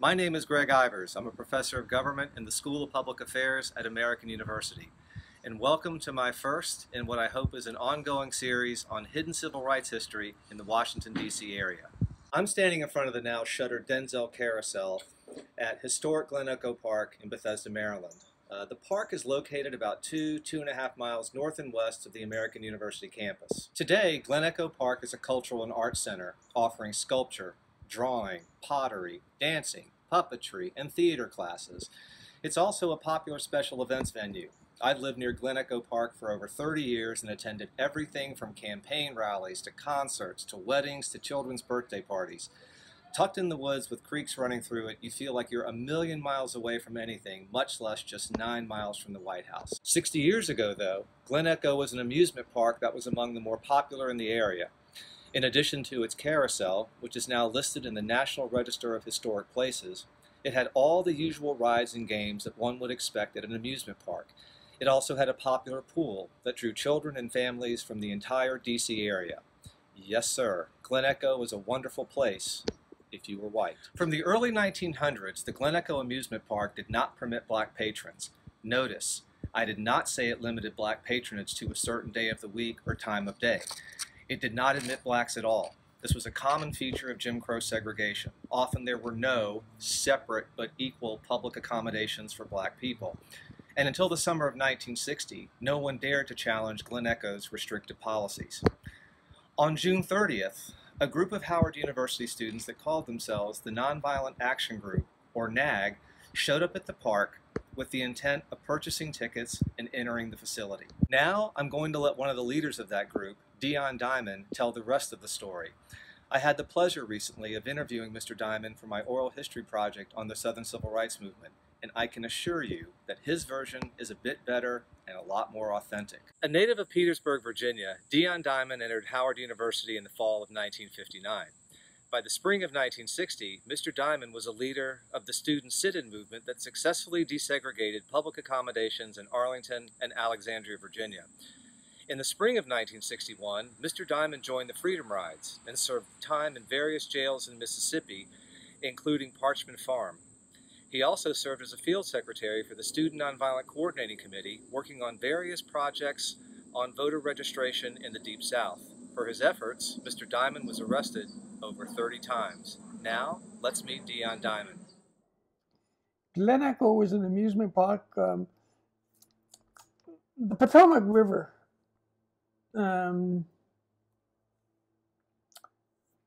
My name is Gregg Ivers. I'm a professor of government in the School of Public Affairs at American University. And welcome to my first in what I hope is an ongoing series on hidden civil rights history in the Washington, D.C. area. I'm standing in front of the now shuttered Denzel Carousel at historic Glen Echo Park in Bethesda, Maryland. The park is located about 2.5 miles north and west of the American University campus. Today, Glen Echo Park is a cultural and arts center offering sculpture, drawing, pottery, dancing, puppetry, and theater classes. It's also a popular special events venue. I've lived near Glen Echo Park for over 30 years and attended everything from campaign rallies to concerts to weddings to children's birthday parties. Tucked in the woods with creeks running through it, you feel like you're a million miles away from anything, much less just 9 miles from the White House. 60 years ago, though, Glen Echo was an amusement park that was among the more popular in the area. In addition to its carousel, which is now listed in the National Register of Historic Places, it had all the usual rides and games that one would expect at an amusement park. It also had a popular pool that drew children and families from the entire D.C. area. Yes, sir, Glen Echo was a wonderful place if you were white. From the early 1900s, the Glen Echo Amusement Park did not permit black patrons. Notice, I did not say it limited black patronage to a certain day of the week or time of day. It did not admit blacks at all. This was a common feature of Jim Crow segregation. Often there were no separate but equal public accommodations for black people. And until the summer of 1960, no one dared to challenge Glen Echo's restrictive policies. On June 30th, a group of Howard University students that called themselves the Nonviolent Action Group, or NAG, showed up at the park with the intent of purchasing tickets and entering the facility. Now, I'm going to let one of the leaders of that group, Dion Diamond, tell the rest of the story. I had the pleasure recently of interviewing Mr. Diamond for my oral history project on the Southern Civil Rights Movement, and I can assure you that his version is a bit better and a lot more authentic. A native of Petersburg, Virginia, Dion Diamond entered Howard University in the fall of 1959. By the spring of 1960, Mr. Diamond was a leader of the student sit-in movement that successfully desegregated public accommodations in Arlington and Alexandria, Virginia. In the spring of 1961, Mr. Diamond joined the Freedom Rides and served time in various jails in Mississippi, including Parchman Farm. He also served as a field secretary for the Student Nonviolent Coordinating Committee, working on various projects on voter registration in the Deep South. For his efforts, Mr. Diamond was arrested over 30 times. Now, let's meet Dion Diamond. Glen Echo was an amusement park. The Potomac River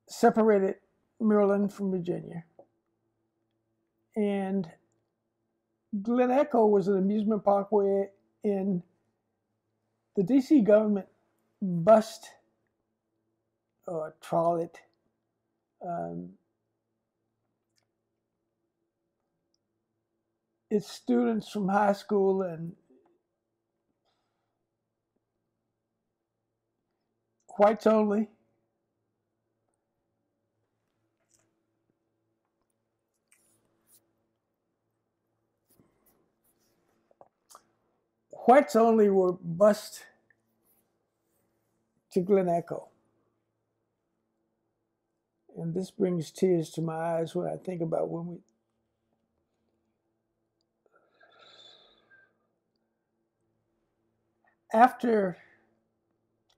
separated Maryland from Virginia. And Glen Echo was an amusement park where the DC government bused or trolleyed its students from high school and whites only. Whites only were bused to Glen Echo. And this brings tears to my eyes when I think about when we after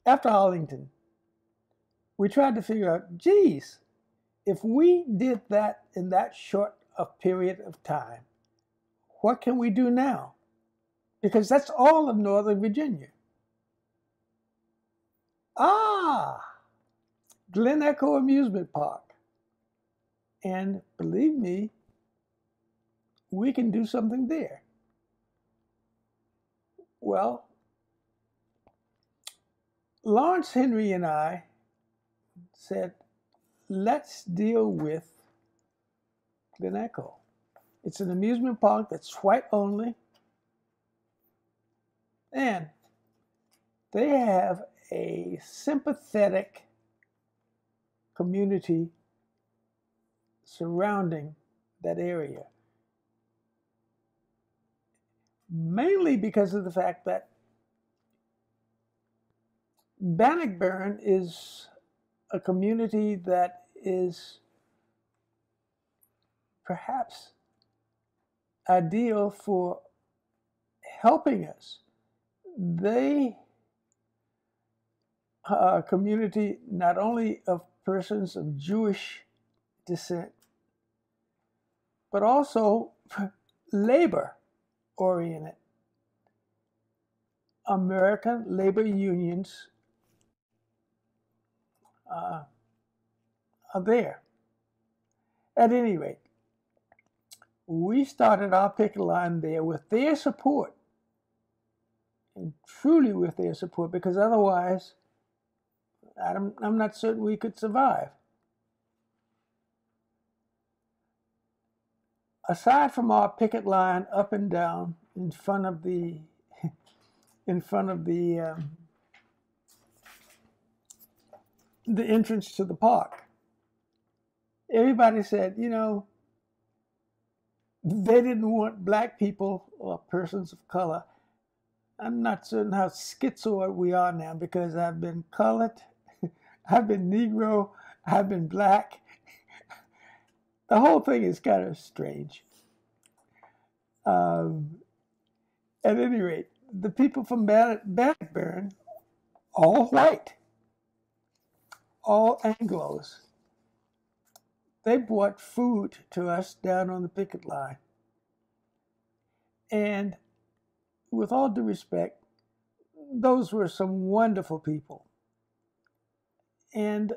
Arlington, we tried to figure out, geez, if we did that in that short a period of time, what can we do now? Because that's all of Northern Virginia. Glen Echo Amusement Park. And believe me, we can do something there. Well, Lawrence Henry and I said, let's deal with Glen Echo. It's an amusement park that's white only. And they have a sympathetic community surrounding that area. Mainly because of the fact that Bannockburn is a community that is perhaps ideal for helping us. They are a community not only of persons of Jewish descent, but also labor-oriented. American labor unions are there. At any rate, we started our picket line there with their support, and truly with their support, because otherwise, I'm not certain we could survive. Aside from our picket line up and down in front of the entrance to the park, everybody said, you know, they didn't want black people or persons of color. I'm not certain how schizoid we are now, because I've been colored, I've been Negro, I've been black. The whole thing is kind of strange. At any rate, the people from Bannockburn, all white, all Anglos, they brought food to us down on the picket line. And with all due respect, those were some wonderful people. And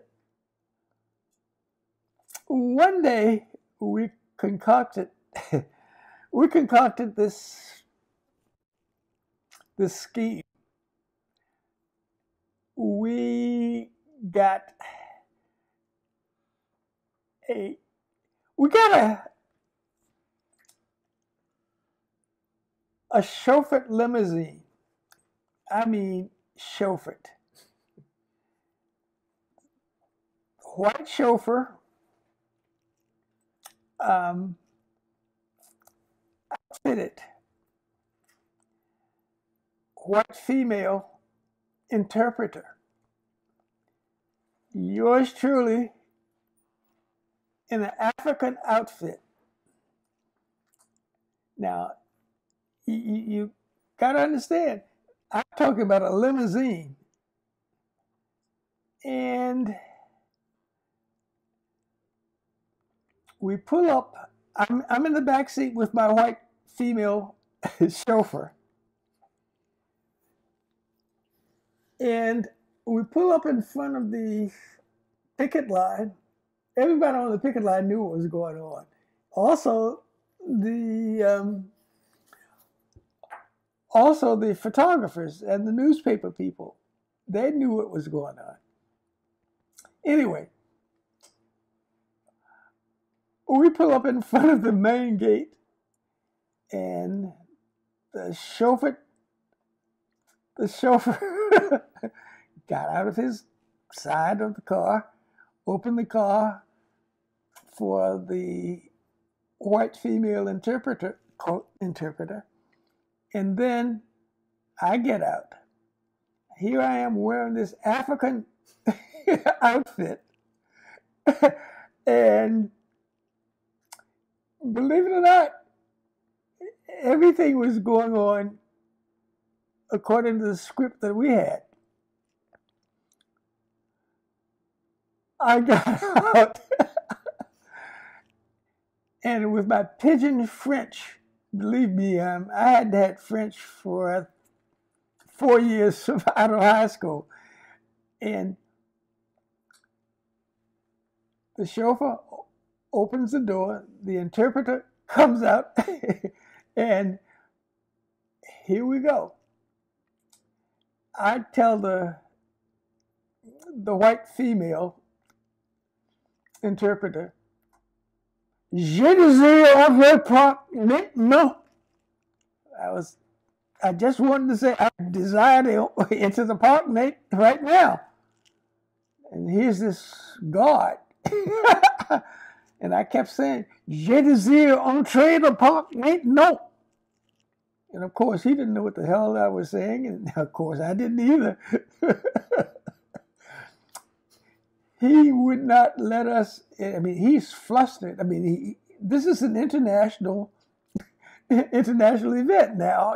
one day we concocted this scheme. We got a chauffeured limousine. I mean, chauffeured. White chauffeur, outfitted. White female interpreter. Yours truly in an African outfit. Now, you got to understand, I'm talking about a limousine. And we pull up. I'm in the back seat with my white female chauffeur. And we pull up in front of the picket line. Everybody on the picket line knew what was going on. Also, the photographers and the newspaper people, they knew what was going on. Anyway, we pull up in front of the main gate, and the chauffeur got out of his side of the car, opened the car for the white female interpreter, and then I get out. Here I am wearing this African outfit, and believe it or not, everything was going on according to the script that we had. I got out, and with my pidgin French, believe me, I had had French for 4 years out of high school, and the chauffeur opens the door, the interpreter comes out, and here we go. I tell the white female interpreter, "Je désire entrer par maintenant." I just wanted to say, I desire to enter the park right now. And here's this guard. And I kept saying, "Je désire entrer le parc maintenant." And of course, he didn't know what the hell I was saying. And of course, I didn't either. He would not let us, I mean, he's flustered. I mean, this is an international event now,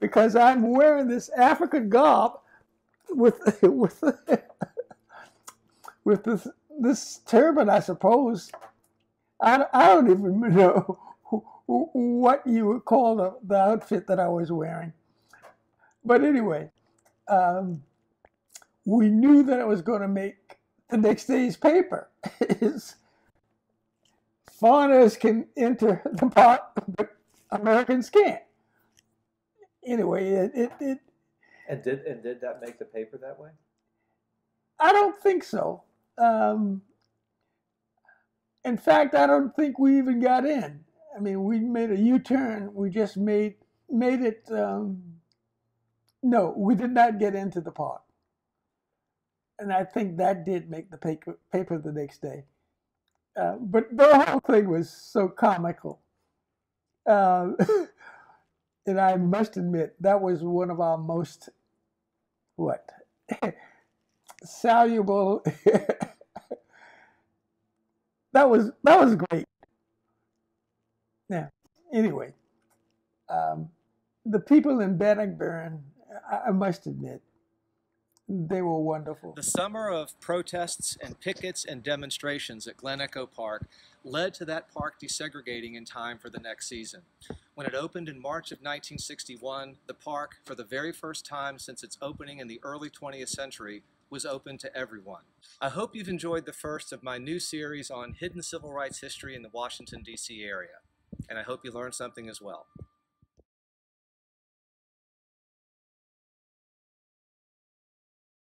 because I'm wearing this African garb with with this turban, I suppose. I don't even know what you would call the outfit that I was wearing. But anyway, we knew that it was going to make the next day's paper. Is foreigners can enter the park, but Americans can't. Anyway, And did that make the paper that way? I don't think so. In fact, I don't think we even got in. I mean, we made a U-turn. We just made it. No, we did not get into the park, and I think that did make the paper the next day. But the whole thing was so comical, and I must admit that was one of our most soluble. that was great. Yeah. Anyway, the people in Bannockburn, I must admit, they were wonderful. The summer of protests and pickets and demonstrations at Glen Echo Park led to that park desegregating in time for the next season. When it opened in March of 1961, the park, for the very first time since its opening in the early 20th century, was open to everyone. I hope you've enjoyed the first of my new series on hidden civil rights history in the Washington, D.C. area, and I hope you learned something as well.